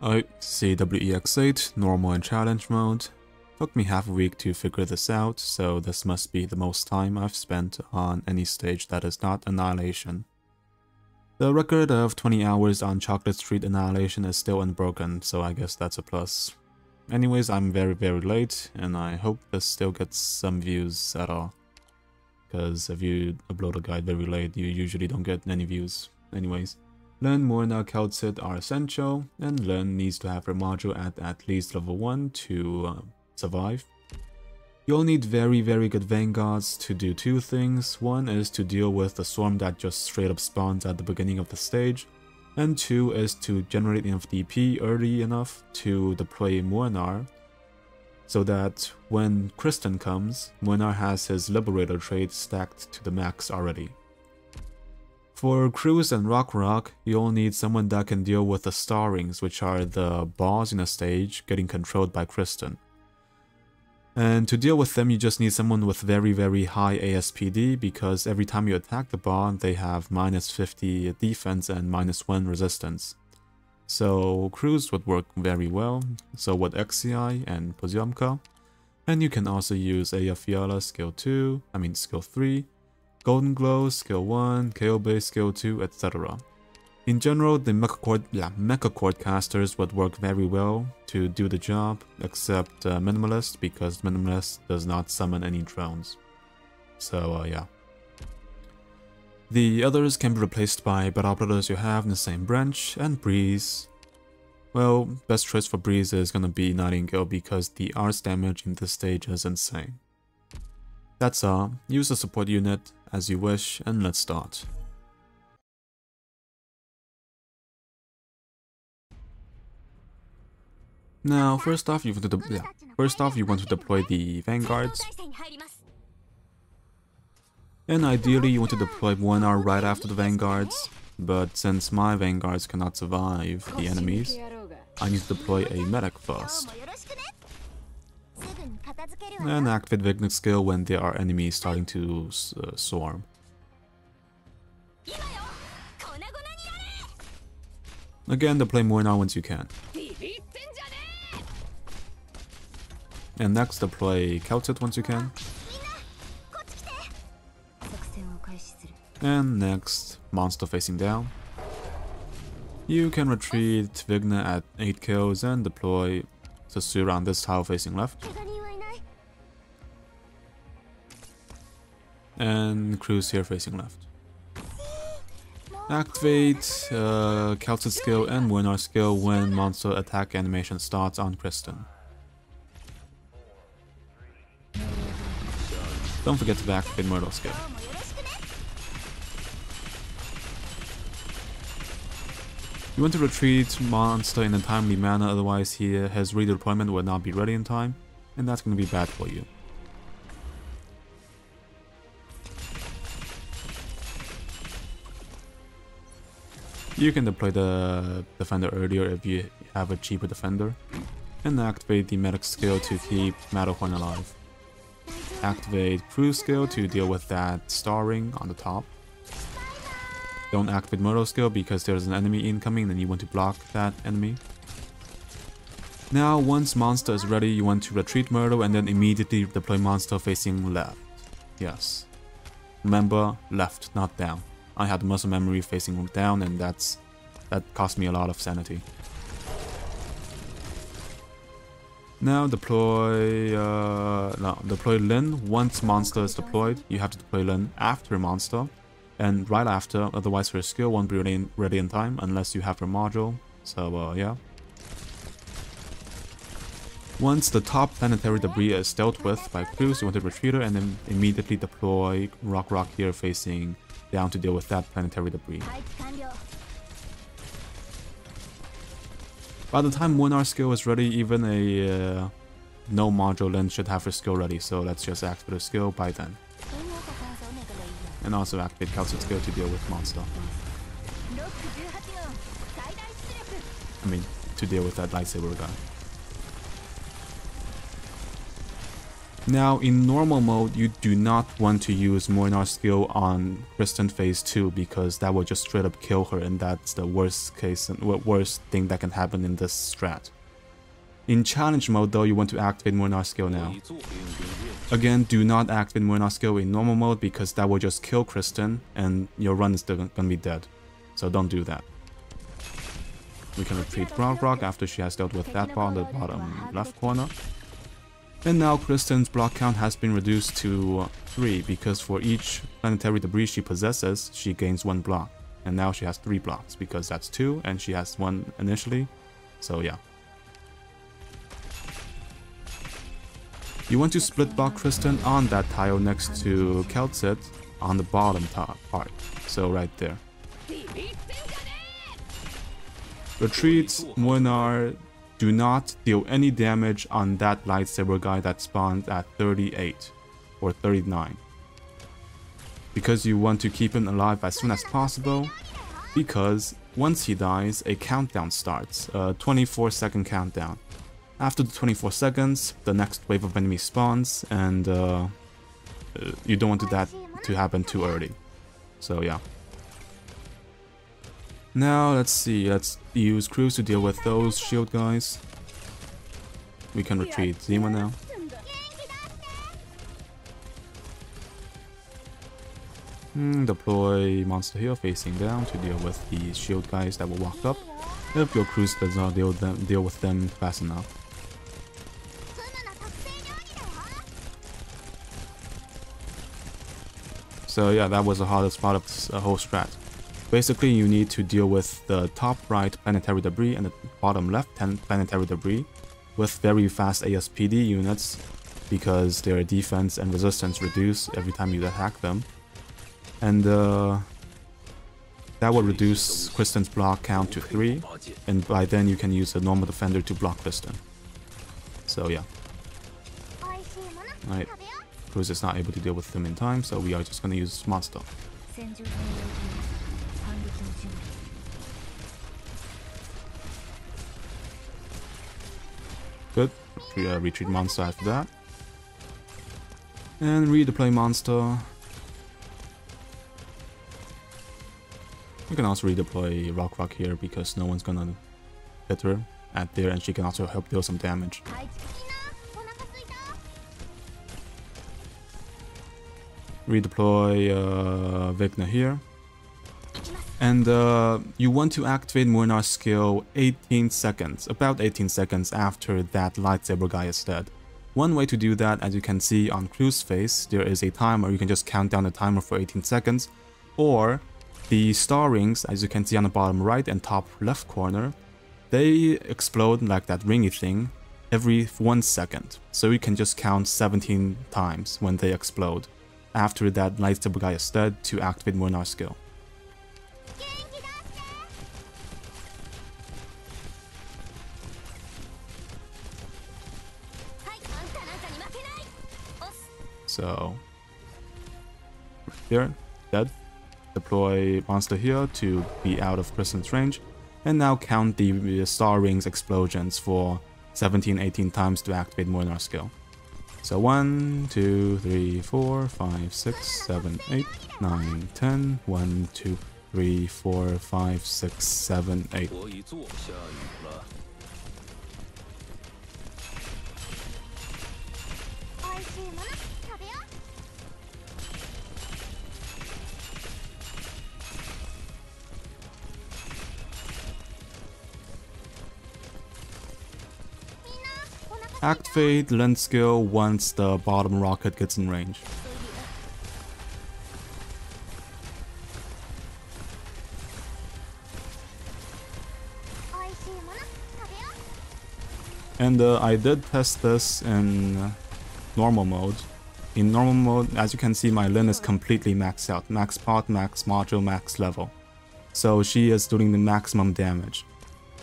CW-EX-8, normal and challenge mode. Took me half a week to figure this out, so this must be the most time I've spent on any stage that is not Annihilation. The record of 20 hours on Chocolate Street Annihilation is still unbroken, so I guess that's a plus. Anyways, I'm very late, and I hope this still gets some views at all. Because if you upload a guide very late, you usually don't get any views. Anyways, Learn more Knockoutset are essential, and Learn needs to have her module at least level 1 to survive. You'll need very good vanguards to do two things. One is to deal with the swarm that just straight up spawns at the beginning of the stage, and two is to generate enough DP early enough to deploy Muanar, so that when Kristen comes, Muanar has his Liberator trait stacked to the max already. For Crews and Rockrock, you'll need someone that can deal with the Starrings, which are the balls in a stage getting controlled by Kristen. And to deal with them, you just need someone with very high ASPD, because every time you attack the ball, they have -50 defense and -1 resistance. So Crews would work very well, so would XCI and Poziomka. And you can also use Aya Fiala skill 3, Golden Glow skill 1, KO base skill 2, etc. In general, the Mecha Cord casters would work very well to do the job, except Minimalist, because Minimalist does not summon any drones. So yeah. The others can be replaced by better operators you have in the same branch, and Breeze. Well, best choice for Breeze is gonna be Nightingale, because the arts damage in this stage is insane. That's all, use the support unit as you wish, and let's start. Now, first off, you want to deploy the vanguards, and ideally you want to deploy 1 hour right after the vanguards. But since my vanguards cannot survive the enemies, I need to deploy a medic first, and activate Vignet skill when there are enemies starting to swarm. Again, deploy more now once you can. And next, deploy Keltit once you can. And next, monster facing down. You can retreat Vigna at 8 kills and deploy Sasura on this tile facing left. And Cruise here facing left. Activate Keltit skill and Muanar skill when monster attack animation starts on Kristen. Don't forget to activate Myrtle skill. You want to retreat monster in a timely manner, otherwise his redeployment will not be ready in time, and that's going to be bad for you. You can deploy the defender earlier if you have a cheaper defender, and activate the medic skill to keep Matterhorn alive. Activate Crew skill to deal with that Starring on the top. Don't activate Myrtle skill because there's an enemy incoming and you want to block that enemy. Now, once monster is ready, you want to retreat Myrtle and then immediately deploy monster facing left. Yes. Remember, left, not down. I had muscle memory facing down, and that cost me a lot of sanity. Now deploy Lin once monster is deployed. You have to deploy Lin after monster, and right after, otherwise her skill won't be ready in time unless you have her module. So yeah. Once the top planetary debris is dealt with by Crews, you want to retreat her and then immediately deploy Rockrock here facing down to deal with that planetary debris. By the time Muanar skill is ready, even a no module Lin should have her skill ready, so let's just activate her skill by then. And also activate Kelsit skill to deal with monster. I mean, to deal with that lightsaber guy. Now, in normal mode, you do not want to use Mornar skill on Kristen phase 2 because that will just straight up kill her, and that's the worst case and worst thing that can happen in this strat. In challenge mode though, you want to activate Mornar skill now. Again, do not activate Mornar skill in normal mode because that will just kill Kristen and your run is still gonna be dead. So don't do that. We can retreat Rockrock after she has dealt with that part on the bottom left corner. And now Kristen's block count has been reduced to 3 because for each planetary debris she possesses, she gains 1 block. And now she has 3 blocks because that's 2 and she has 1 initially. So yeah. You want to split block Kristen on that tile next to Keltsit on the bottom top part. So right there. Retreat Mornar. Do not deal any damage on that lightsaber guy that spawns at 38 or 39. Because you want to keep him alive as soon as possible, because once he dies, a countdown starts, a 24-second countdown. After the 24 seconds, the next wave of enemies spawns, and you don't want that to happen too early. So yeah. Now let's see, let's use crews to deal with those shield guys. We can retreat Zima now. Deploy monster here facing down to deal with the shield guys that will walk up if your crews does not deal with them fast enough. So yeah, that was the hardest part of this whole strat. Basically, you need to deal with the top right planetary debris and the bottom left planetary debris with very fast ASPD units because their defense and resistance reduce every time you attack them. And that will reduce Kristen's block count to 3, and by then you can use a normal defender to block Kristen. So yeah. Alright, Cruz is not able to deal with them in time, so we are just gonna use monster. Good. Retreat monster after that. And redeploy monster. You can also redeploy Rockrock here because no one's gonna hit her at there, and she can also help deal some damage. Redeploy Vigna here. And you want to activate Mornar's skill 18 seconds, about 18 seconds after that lightsaber guy is dead. One way to do that, as you can see on Crew's face, there is a timer. You can just count down the timer for 18 seconds. Or the star rings, as you can see on the bottom right and top left corner, they explode like that ringy thing every 1 second. So you can just count 17 times when they explode after that lightsaber guy is dead to activate Mornar's skill. So, right there, dead. Deploy monster here to be out of Kristen's range. And now count the star rings explosions for 17-18 times to activate Mornar's skill. So 1, 2, 3, 4, 5, 6, 7, 8, 9, 10. 1, 2, 3, 4, 5, 6, 7, 8. Activate lens skill once the bottom rocket gets in range. And I did test this in normal mode. In normal mode, as you can see, my Lin is completely maxed out. Max pot, max module, max level. So she is doing the maximum damage.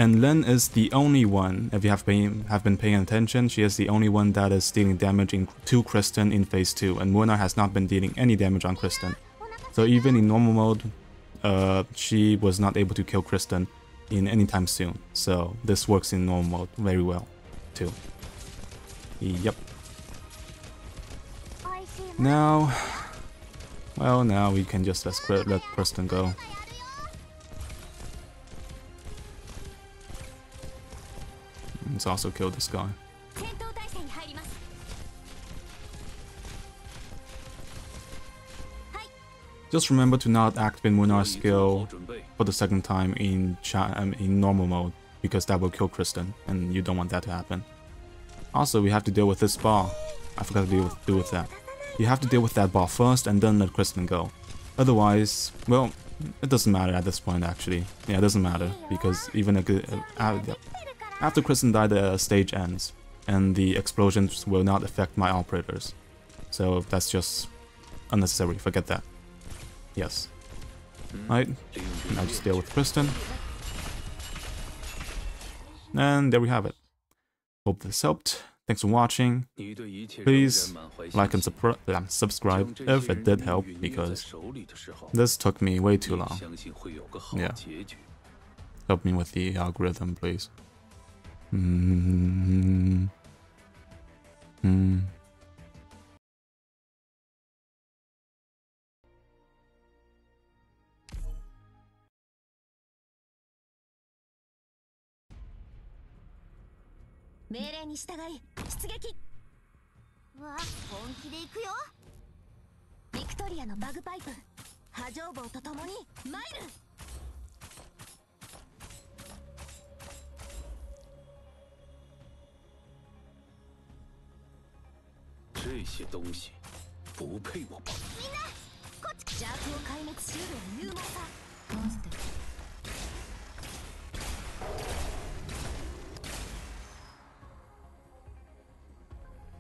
And Lin is the only one, if you have been paying attention, she is the only one that is dealing damage to Kristen in phase 2, and Mornar has not been dealing any damage on Kristen. So even in normal mode, she was not able to kill Kristen in any time soon. So this works in normal mode very well, too. Yep. Now, well, now we can just let Kristen go. Let's also kill this guy. Just remember to not activate Munar's skill for the second time in normal mode, because that will kill Kristen, and you don't want that to happen. Also, we have to deal with this bar. I forgot to deal with that. You have to deal with that bar first, and then let Kristen go. Otherwise, well, it doesn't matter at this point, actually. Yeah, it doesn't matter, because even after Kristen died, the stage ends, and the explosions will not affect my operators. So that's just unnecessary, forget that. Yes. Right, now just deal with Kristen. And there we have it. Hope this helped. Thanks for watching. Please like and subscribe if it did help, because this took me way too long. Yeah. Help me with the algorithm, please. Bagpipe 波状棒とともに参る。这些东西不配我帮。みんな、こっち。邪悪を壊滅しうる勇猛さ。モンスター。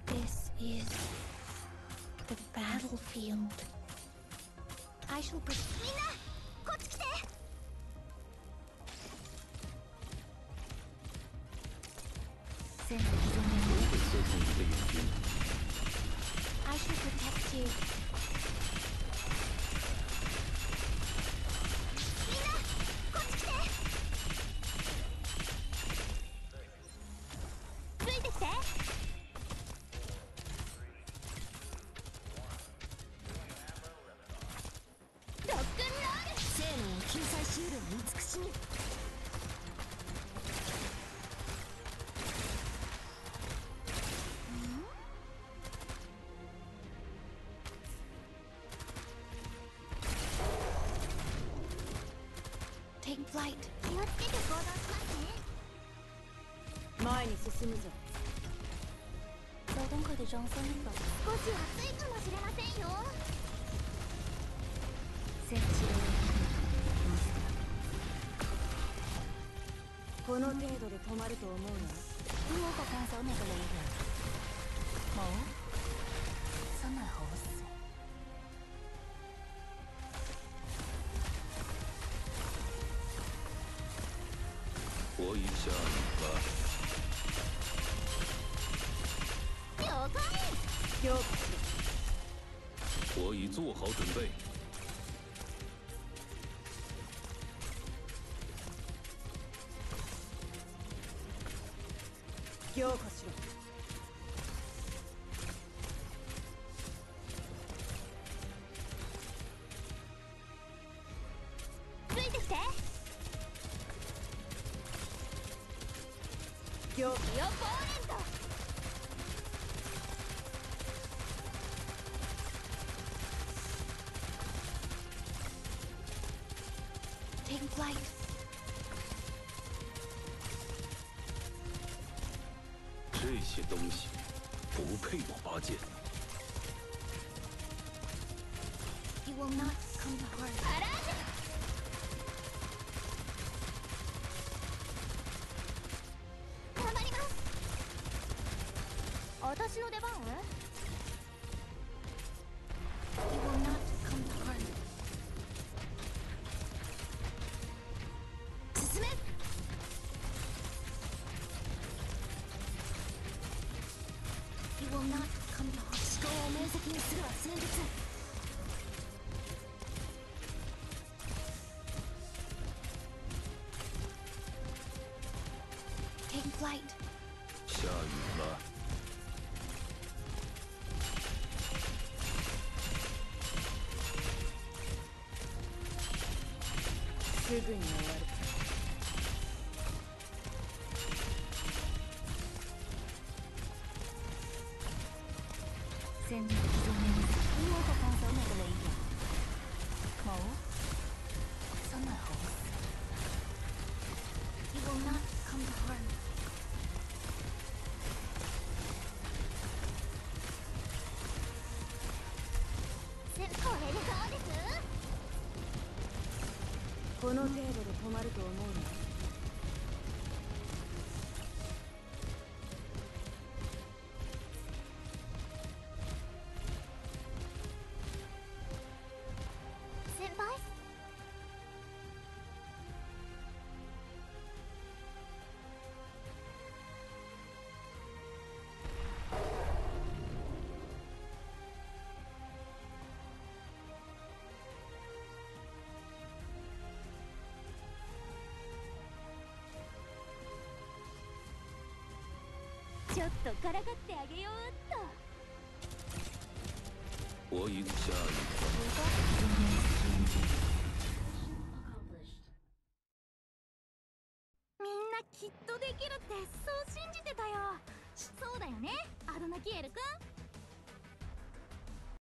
This is the battlefield. I shall bring. みんな、こっち来て。戦闘機中面。不会射中你的眼睛。I shall protect you. みんな、こっち来て。ついてきて。ロックンロール。生命を救済しうる慈しみ。Take flight. 気をつけて行動しますね。前に進むぞ。走动快的装森吧。少し暑いかもしれませんよ。設置を。この程度で止まると思うな。如果看守那个雷人，冇，真係好死。我已下雨了。了解。了解。我已做好准备。強化しろ。ついてきて。強気よ、ボーレント。Take flight. 这些东西不配我拔剑。You will not come to harm. あら。頑張ります。私の出番？ You will not come to harm. 進め。You will not come to harm. 思考を明晰にするは戦術。Take flight. 下雨了。ぐに終わる。戦術上面你有个放手那个雷影冇真係好 You will not come to harm これでそうです。この程度で止まると思うの。先輩？ちょっとからかってあげようっと。我赢下みんなきっとできるってそう